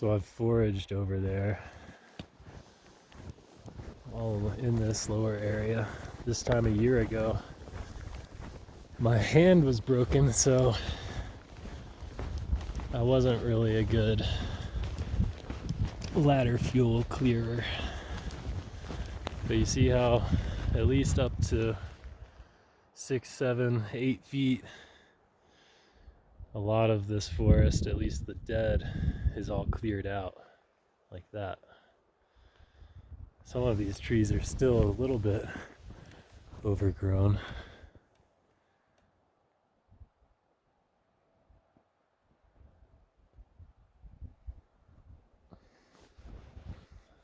So I've foraged over there, all in this lower area. This time a year ago, my hand was broken, so I wasn't really a good ladder fuel clearer. But you see how at least up to 6, 7, 8 feet, a lot of this forest, at least the dead, is all cleared out like that. Some of these trees are still a little bit overgrown.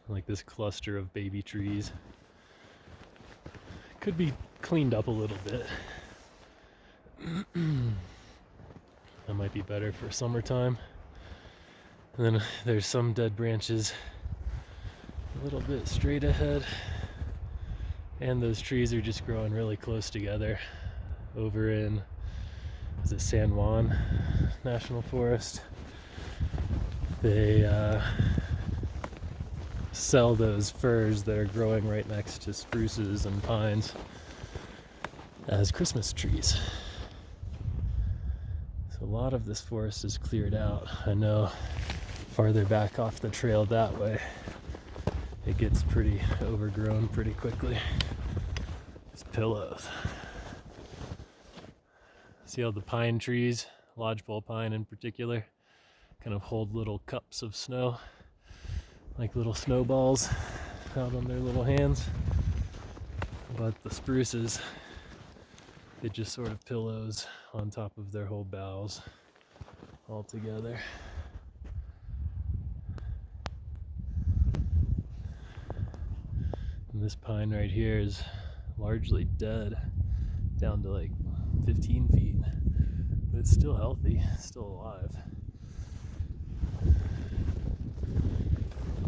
Like this cluster of baby trees. Could be cleaned up a little bit. That might be better for summertime. And then there's some dead branches a little bit straight ahead. And those trees are just growing really close together over in, is it San Juan National Forest? They sell those firs that are growing right next to spruces and pines as Christmas trees. So a lot of this forest is cleared out. I know farther back off the trail that way, it gets pretty overgrown pretty quickly. These pillows. See how the pine trees, lodgepole pine in particular, kind of hold little cups of snow, like little snowballs out on their little hands. But the spruces, it just sort of pillows on top of their whole boughs all together. And this pine right here is largely dead, down to like 15 feet, but it's still healthy, still alive.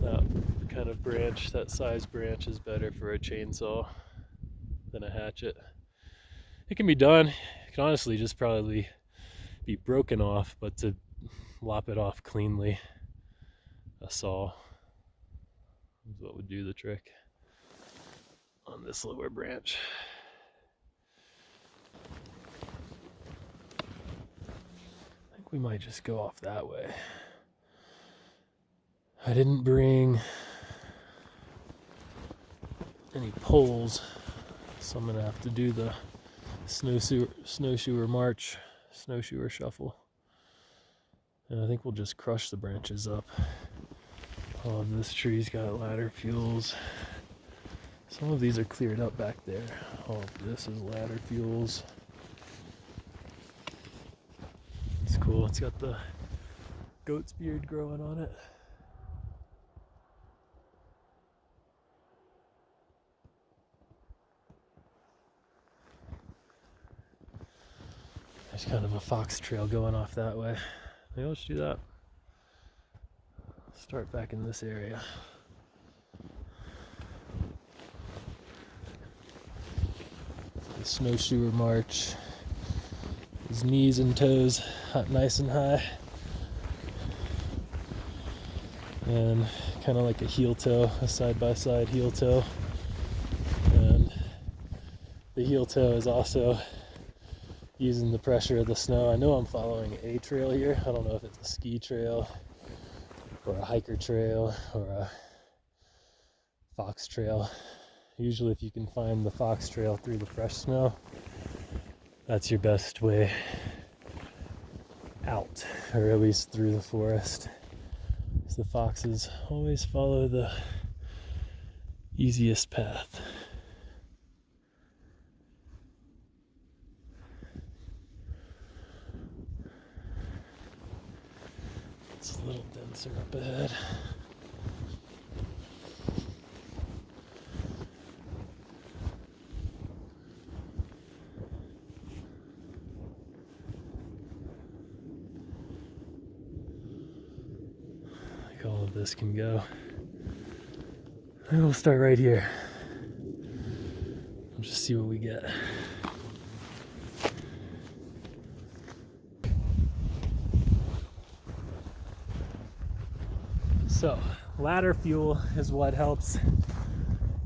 That kind of branch, that size branch, is better for a chainsaw than a hatchet. It can be done. It can honestly just probably be broken off, but to lop it off cleanly, a saw is what would do the trick on this lower branch. I think we might just go off that way. I didn't bring any poles, so I'm gonna have to do the snowshoer march, snowshoer shuffle. And I think we'll just crush the branches up. All of this tree's got ladder fuels. Some of these are cleared up back there. All of this is ladder fuels. It's cool. It's got the goat's beard growing on it. There's kind of a fox trail going off that way. Maybe let's do that. Start back in this area. The snowshoer march. His knees and toes nice and high. And kind of like a heel toe, a side-by-side heel toe. And the heel toe is also using the pressure of the snow. I know I'm following a trail here. I don't know if it's a ski trail or a hiker trail or a fox trail. Usually if you can find the fox trail through the fresh snow, that's your best way out, or at least through the forest. So the foxes always follow the easiest path. It's a little denser up ahead. Like all of this can go. And we'll start right here. We'll just see what we get. So ladder fuel is what helps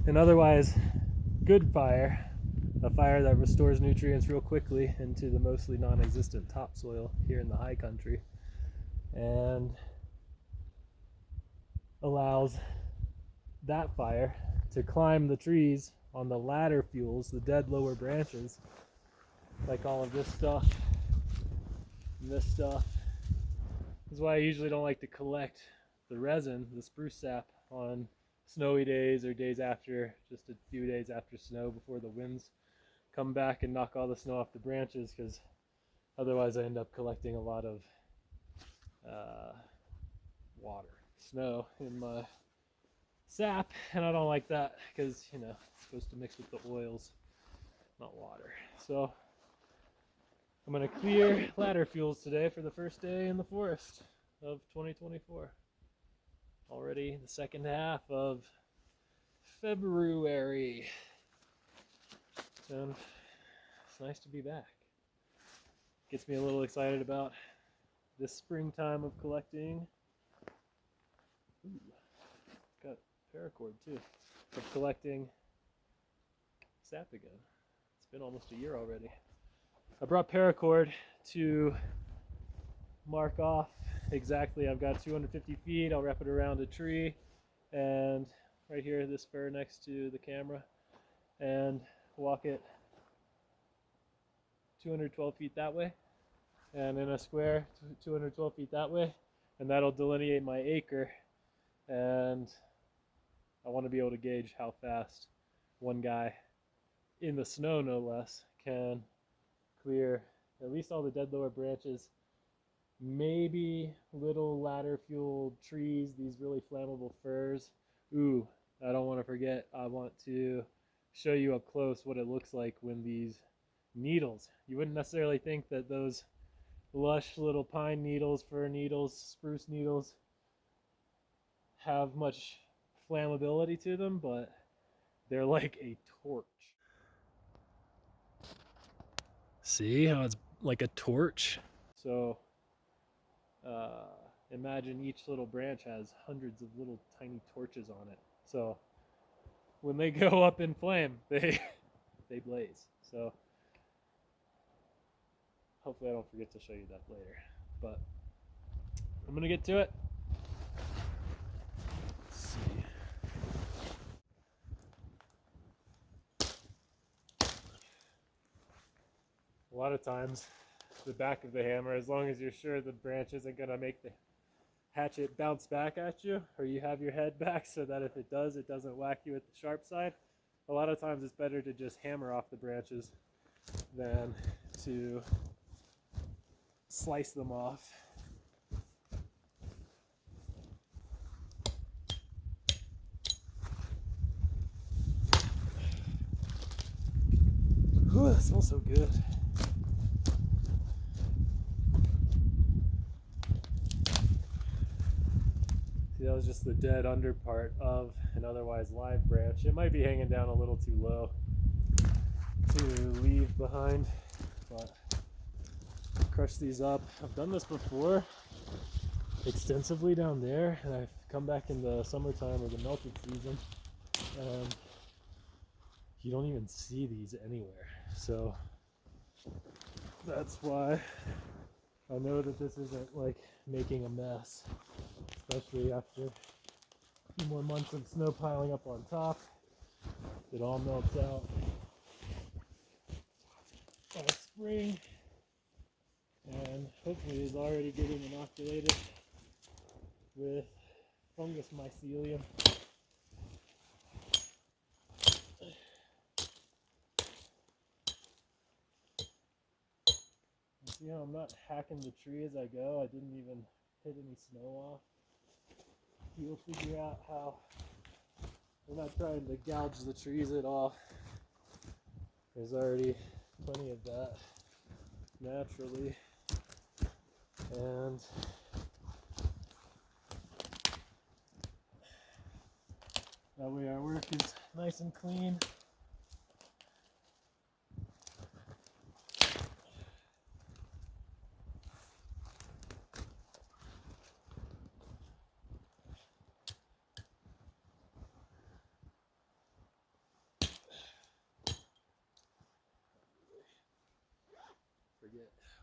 an otherwise good fire, a fire that restores nutrients real quickly into the mostly non-existent topsoil here in the high country, and allows that fire to climb the trees on the ladder fuels, the dead lower branches, like all of this stuff and this stuff. This is why I usually don't like to collect the resin, the spruce sap, on snowy days or days after, just a few days after snow before the winds come back and knock all the snow off the branches, because otherwise I end up collecting a lot of water, snow in my sap, and I don't like that because, you know, it's supposed to mix with the oils, not water. So I'm going to clear ladder fuels today for the first day in the forest of 2024. Already the second half of February. And it's nice to be back. Gets me a little excited about this springtime of collecting. Ooh, got paracord too. Of collecting sap again. It's been almost a year already. I brought paracord to mark off exactly. I've got 250 feet. I'll wrap it around a tree, and right here, this fir next to the camera, and walk it 212 feet that way, and in a square 212 feet that way, and that'll delineate my acre. And I want to be able to gauge how fast one guy, in the snow no less, can clear at least all the dead lower branches, maybe little ladder fuel trees, these really flammable firs. Ooh, I don't want to forget, I want to show you up close what it looks like when these needles, you wouldn't necessarily think that those lush little pine needles, fir needles, spruce needles have much flammability to them, but they're like a torch. See how it's like a torch? So imagine each little branch has hundreds of little tiny torches on it. So when they go up in flame, they blaze. So hopefully I don't forget to show you that later. But I'm gonna get to it. Let's see. A lot of times, the back of the hammer, as long as you're sure the branch isn't gonna make the hatchet bounce back at you, or you have your head back so that if it does, it doesn't whack you at the sharp side. A lot of times it's better to just hammer off the branches than to slice them off. Ooh, that smells so good. See, that was just the dead under part of an otherwise live branch. It might be hanging down a little too low to leave behind, but crush these up. I've done this before extensively down there, and I've come back in the summertime or the melted season, and you don't even see these anywhere. So that's why I know that this isn't like making a mess, especially after a few more months of snow piling up on top. It all melts out by spring, and hopefully is already getting inoculated with fungus mycelium. See how I'm not hacking the tree as I go? I didn't even hit any snow off. You'll figure out how we're not trying to gouge the trees at all. There's already plenty of that naturally. And that way our work is nice and clean.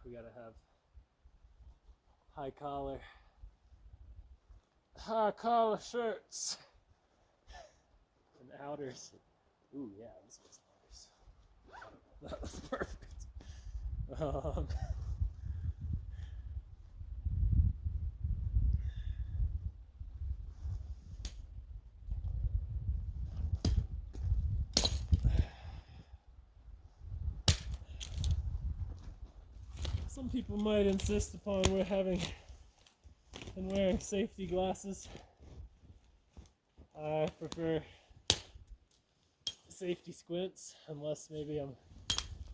we gotta have high collar shirts and outers. Ooh, yeah, this was nice. That was perfect. Some people might insist upon wearing safety glasses. I prefer safety squints, unless maybe I'm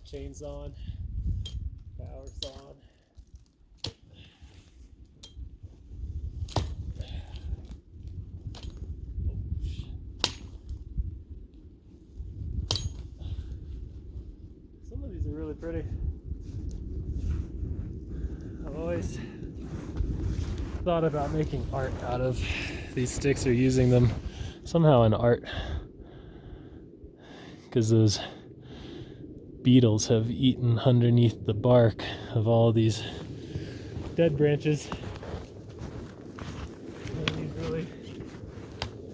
chainsawing, power sawing. Some of these are really pretty. I've always thought about making art out of these sticks, or using them somehow in art, because those beetles have eaten underneath the bark of all these dead branches. And these really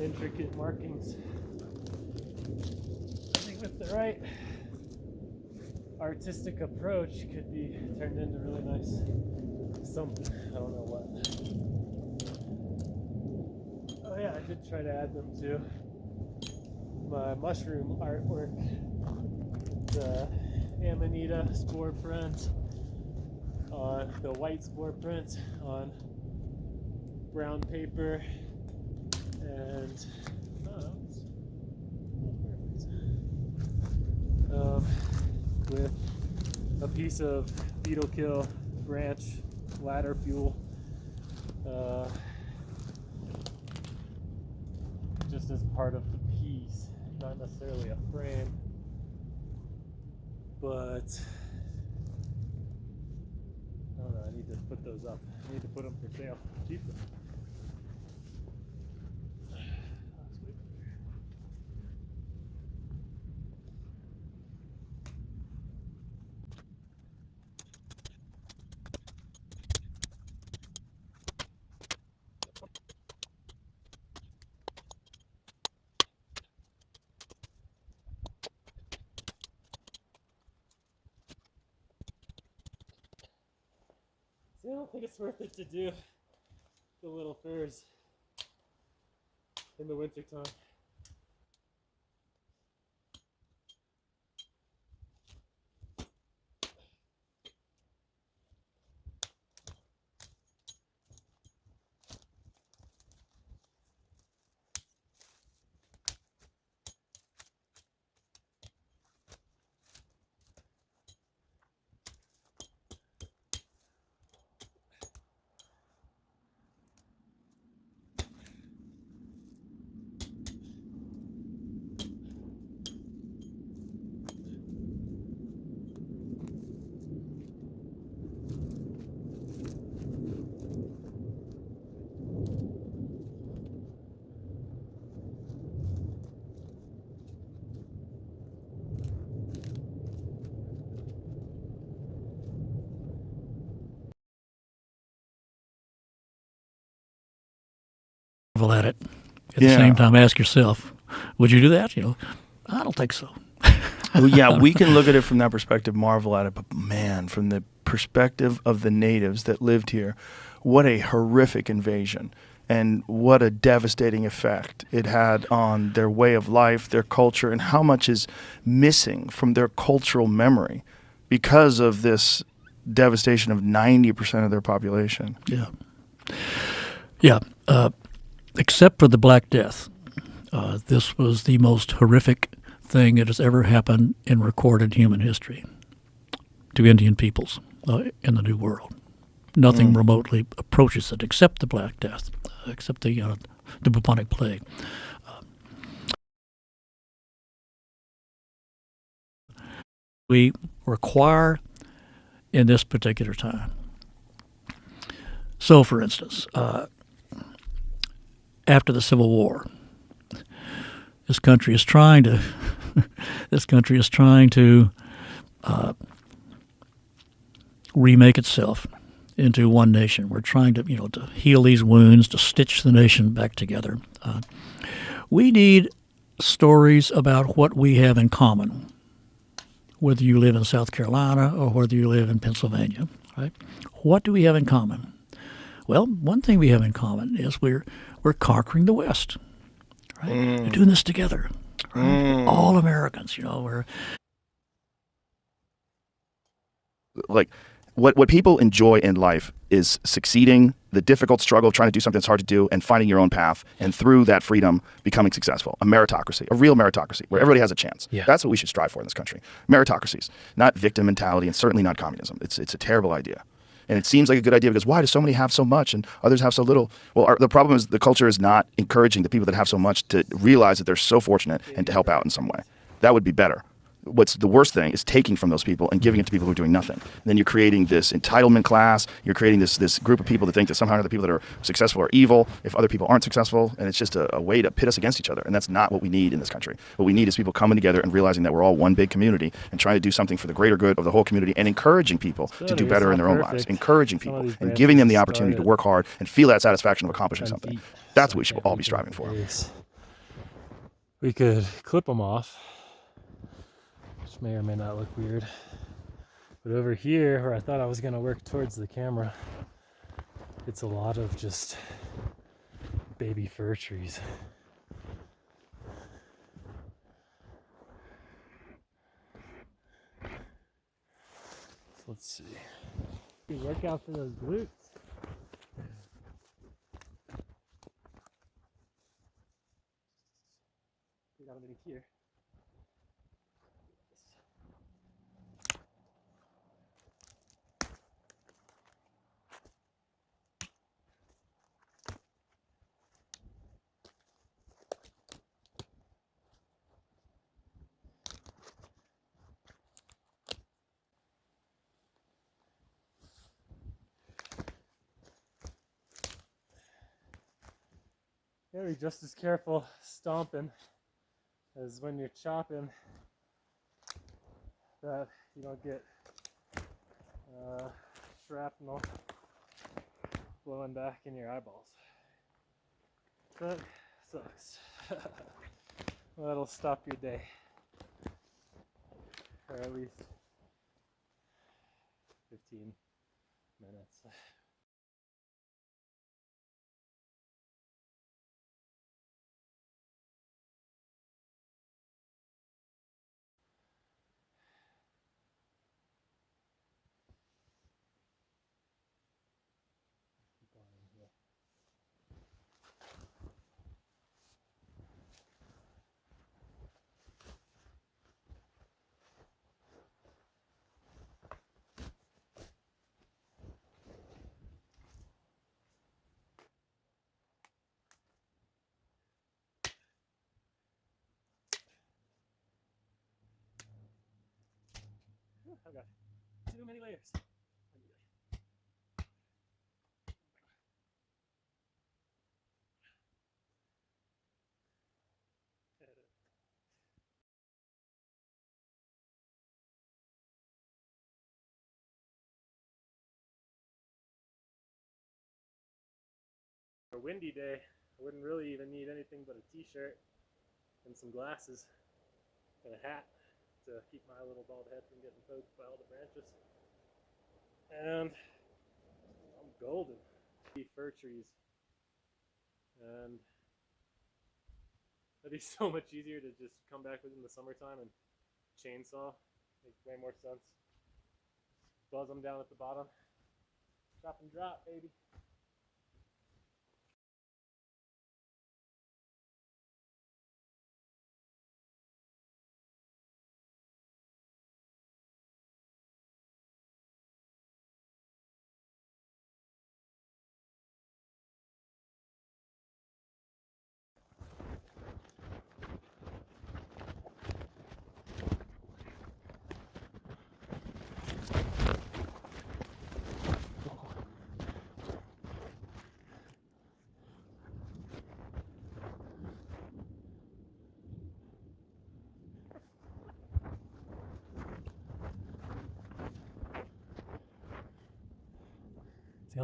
intricate markings. I think with the right artistic approach could be turned into really nice something. I don't know what. Oh yeah, I did try to add them to my mushroom artwork. The Amanita spore print on the white spore print on brown paper, and with a piece of beetle kill branch ladder fuel, just as part of the piece, not necessarily a frame, but I don't know, I need to put those up. I need to put them for sale cheaper. See, I don't think it's worth it to do the little furs in the winter time. At it. At the same time, ask yourself, would you do that? I don't think so. Well, yeah, we can look at it from that perspective, marvel at it, but man, from the perspective of the natives that lived here, what a horrific invasion, and what a devastating effect it had on their way of life, their culture, and how much is missing from their cultural memory because of this devastation of 90% of their population. Yeah. Except for the Black Death, this was the most horrific thing that has ever happened in recorded human history to Indian peoples in the New World. Nothing remotely approaches it, except the Black Death, except the bubonic plague. We require in this particular time. So, for instance, after the Civil War, this country is trying to remake itself into one nation. We're trying to, to heal these wounds, to stitch the nation back together. We need stories about what we have in common, whether you live in South Carolina or whether you live in Pennsylvania, right? What do we have in common? Well, one thing we have in common is we're conquering the West, right? We're doing this together, right? All Americans, we're like what people enjoy in life is succeeding, the difficult struggle of trying to do something that's hard to do, and finding your own path, and through that freedom, becoming successful. A meritocracy, a real meritocracy, where everybody has a chance. Yeah. That's what we should strive for in this country. Meritocracies, not victim mentality, and certainly not communism. It's a terrible idea. And it seems like a good idea because why do so many have so much and others have so little? Well, the problem is the culture is not encouraging the people that have so much to realize that they're so fortunate and to help out in some way. That would be better. What's the worst thing is taking from those people and giving it to people who are doing nothing. And then you're creating this entitlement class. You're creating this group of people that think that somehow the people that are successful are evil if other people aren't successful. And it's just a way to pit us against each other. And that's not what we need in this country. What we need is people coming together and realizing that we're all one big community and trying to do something for the greater good of the whole community and encouraging people to do better in their own lives. Encouraging people and giving them the opportunity to work hard and feel that satisfaction of accomplishing something. That's what we should all be striving for. We could clip them off, which may or may not look weird. But over here, where I thought I was going to work towards the camera, it's a lot of just baby fir trees. So let's see. Good workout for those glutes. We got them in here. Yeah, be just as careful stomping as when you're chopping, that you don't get shrapnel blowing back in your eyeballs. That sucks. Well, that'll stop your day, or at least 15 minutes. I've got too many layers. For a windy day, I wouldn't really even need anything but a t-shirt and some glasses and a hat to keep my little bald head from getting poked by all the branches. And I'm golden. Fir trees. And that'd be so much easier to just come back within the summertime and chainsaw. Makes way more sense. Buzz them down at the bottom. Chop and drop, baby.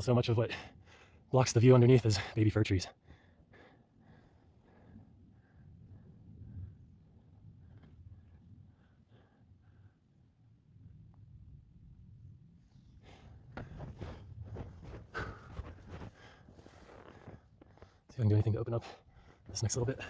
So much of what blocks the view underneath is baby fir trees. See if I can do anything to open up this next little bit.